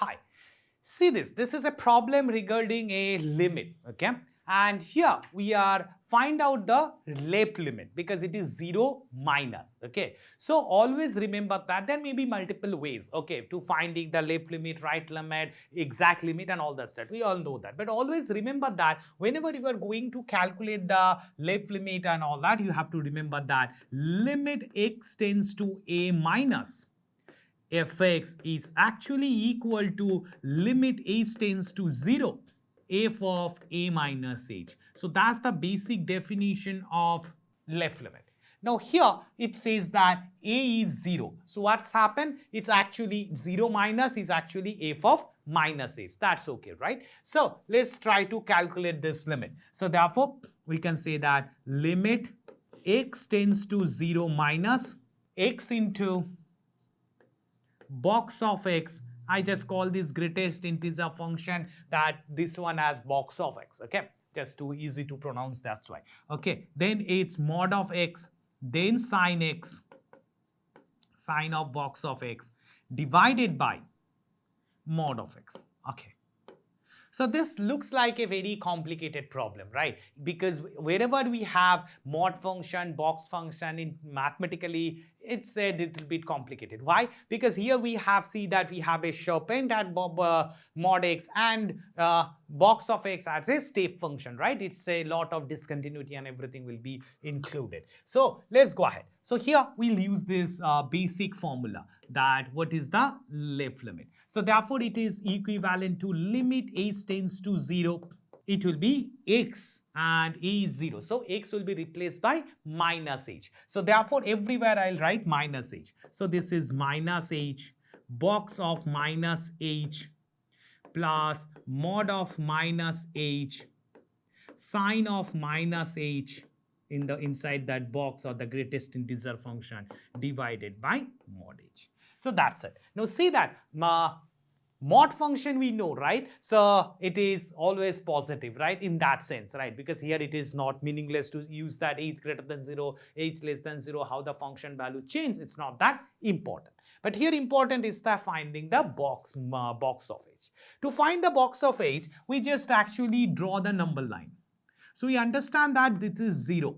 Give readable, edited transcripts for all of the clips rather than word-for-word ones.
Hi. See this is a problem regarding a limit, okay? And here we are find out the left limit because it is 0 minus, okay? So always remember that there may be multiple ways, okay, to finding the left limit, right limit, exact limit and all that stuff. We all know that. But always remember that whenever you are going to calculate the left limit and all that, you have to remember that limit x tends to a minus fx is actually equal to limit h tends to 0 f of a minus h. So that's the basic definition of left limit. Now here it says that a is 0. So what's happened? It's actually 0 minus is actually f of minus h. That's okay, right? So let's try to calculate this limit. So therefore we can say that limit x tends to 0 minus x into box of x. I just call this greatest integer function that this one as box of x, okay? Just too easy to pronounce, that's why. Okay, then it's mod of x, then sine x, sine of box of x divided by mod of x, okay? So this looks like a very complicated problem, right? Because wherever we have mod function, box function, in mathematically, it's a little bit complicated. Why? Because here we have, see that we have a serpent at mod x and box of x as a step function, right? It's a lot of discontinuity and everything will be included. So let's go ahead. So here we'll use this basic formula that what is the left limit. So therefore it is equivalent to limit h tends to 0. It will be x and a is 0. So x will be replaced by minus h. So therefore everywhere I'll write minus h. So this is minus h, box of minus h plus mod of minus h, sine of minus h in the inside that box or the greatest integer function divided by mod h. So that's it. Now see that mod function we know, right? So it is always positive, right? In that sense, right? Because here it is not meaningless to use that h greater than 0, h less than 0, how the function value change. It's not that important. But here important is the finding the box of h. To find the box of h, we just actually draw the number line. So we understand that this is 0,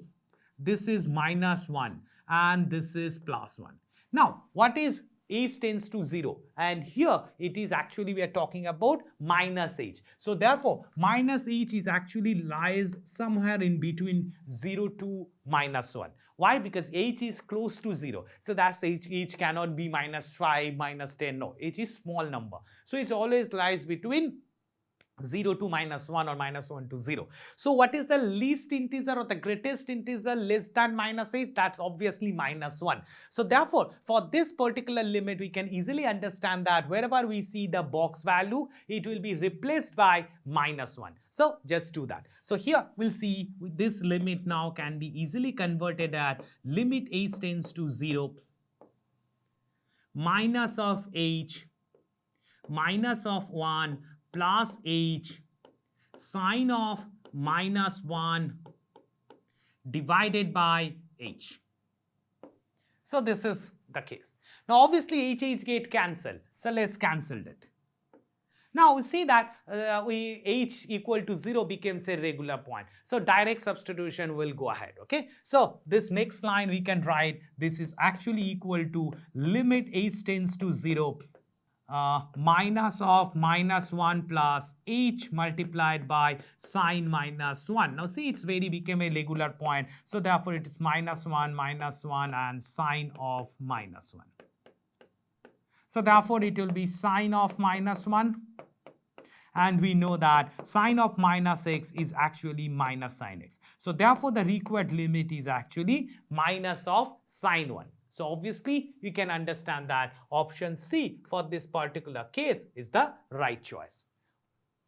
this is minus 1 and this is plus 1. Now what is h tends to 0 and here it is actually we are talking about minus h. So therefore minus h is actually lies somewhere in between 0 to minus 1. Why? Because h is close to 0. So that's h cannot be minus 5, minus 10. No, h is small number. So it always lies between 0 to minus 1 or minus 1 to 0. So what is the least integer or the greatest integer less than minus h? That's obviously minus 1. So therefore, for this particular limit, we can easily understand that wherever we see the box value, it will be replaced by minus 1. So just do that. So here we'll see this limit now can be easily converted at limit h tends to 0 minus of h minus of 1 plus h sine of minus 1 divided by h. So this is the case. Now obviously h get cancelled. So let's cancel it. Now we see that h equal to 0 becomes a regular point. So direct substitution will go ahead. Okay. So this next line we can write this is actually equal to limit h tends to 0 minus of minus 1 plus h multiplied by sine minus 1. Now see it's became a regular point. So therefore it is minus 1 and sine of minus 1. So therefore it will be sine of minus 1. And we know that sine of minus x is actually minus sine x. So therefore the required limit is actually minus of sine 1. So obviously you can understand that option C for this particular case is the right choice.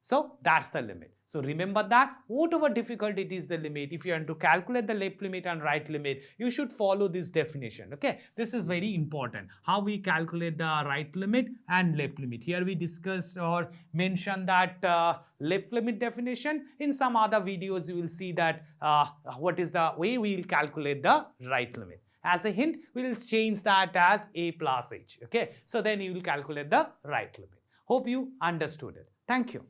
So that's the limit. So remember that whatever difficult it is the limit, if you want to calculate the left limit and right limit, you should follow this definition. Okay, this is very important. How we calculate the right limit and left limit. Here we discussed or mentioned that left limit definition. In some other videos, you will see that what is the way we will calculate the right limit. As a hint, we will change that as a plus h. Okay, so then you will calculate the right limit. Hope you understood it. Thank you.